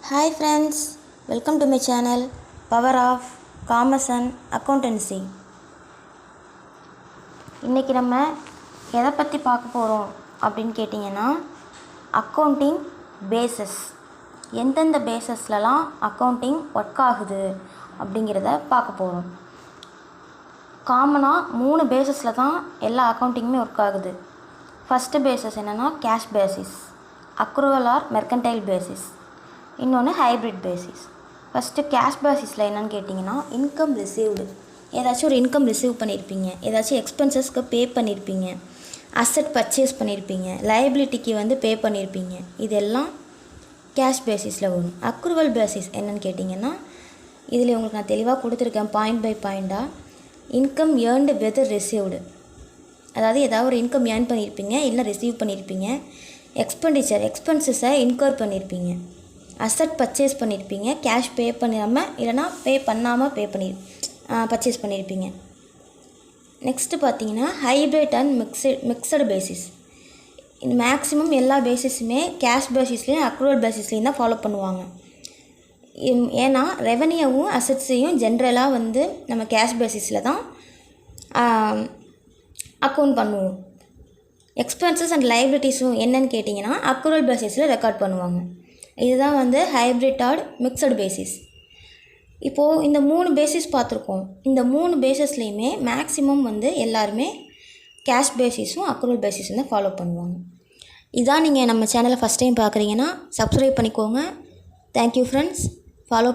Hi friends, welcome to my channel Power of Commerce and Accountancy. இன்றைக்கி நம்ம எதை பற்றி பார்க்க போகிறோம் அப்படின்னு கேட்டிங்கன்னா அக்கௌண்டிங் பேசஸ், எந்தெந்த பேசஸ்லலாம் அக்கௌண்டிங் ஒர்க் ஆகுது அப்படிங்கிறத பார்க்க போகிறோம். காமனாக 3 பேசஸில் தான் எல்லா அக்கௌண்டிங்குமே ஒர்க் ஆகுது. ஃபஸ்ட்டு பேசஸ் என்னென்னா cash basis, accrual or mercantile basis, இன்னொன்று ஹைப்ரிட் பேசிஸ். ஃபஸ்ட்டு கேஷ் பேசிஸில் என்னென்னு கேட்டிங்கன்னா இன்கம் ரிசீவ்டு, ஏதாச்சும் ஒரு இன்கம் ரிசீவ் பண்ணியிருப்பீங்க, ஏதாச்சும் எக்ஸ்பென்சஸ்க்கு பே பண்ணியிருப்பீங்க, அசட் பர்ச்சேஸ் பண்ணியிருப்பீங்க, லைபிலிட்டிக்கு பே பண்ணியிருப்பீங்க, இதெல்லாம் கேஷ் பேசிஸில் வரும். அக்ரூவல் பேசிஸ் என்னென்னு கேட்டிங்கன்னா இதில் உங்களுக்கு நான் தெளிவாக கொடுத்துருக்கேன் பாயிண்ட் பை பாயிண்ட்டாக. இன்கம் ஏர்ன்டு வெதர் ரிசீவ்டு, அதாவது ஏதாவது ஒரு இன்கம் ஏர்ன் பண்ணியிருப்பீங்க இல்லை ரிசீவ் பண்ணியிருப்பீங்க, எக்ஸ்பென்சஸை இன்கர் பண்ணியிருப்பீங்க, அசட் பர்ச்சேஸ் பண்ணியிருப்பீங்க, கேஷ் பே பண்ணிடாமல் இல்லைனா பே பண்ணாமல் பர்ச்சேஸ் பண்ணியிருப்பீங்க. நெக்ஸ்ட்டு பார்த்தீங்கன்னா ஹைப்ரிட் அண்ட் மிக்சடு பேசிஸ். இந்த மேக்ஸிமம் எல்லா பேசிஸுமே கேஷ் பேசிஸ்லேயும் அக்ரூவல் பேசிஸ்லேயும் தான் ஃபாலோ பண்ணுவாங்க. ஏன்னா ரெவன்யூவும் அசட்ஸையும் ஜென்ரலாக நம்ம கேஷ் பேசிஸில் தான் அக்கௌண்ட் பண்ணுவோம். எக்ஸ்பென்சஸ் அண்ட் லைபிலிட்டிஸும் என்னன்னு கேட்டிங்கன்னா அக்ரூவல் பேசிஸில் ரெக்கார்ட் பண்ணுவாங்க. இதுதான் ஹைப்ரிட் ஆர் மிக்சடு பேசிஸ். இப்போது இந்த 3 பேசிஸ் பார்த்துருக்கோம். இந்த 3 பேசிஸ்லேயுமே மேக்ஸிமம் எல்லாருமே கேஷ் பேசிஸும் அக்ரூவல் பேசிஸும் தான் ஃபாலோ பண்ணுவாங்க. இதான் நீங்கள் நம்ம சேனலை ஃபஸ்ட் டைம் பார்க்குறீங்கன்னா சப்ஸ்கிரைப் பண்ணிக்கோங்க. Thank you friends. ஃபாலோ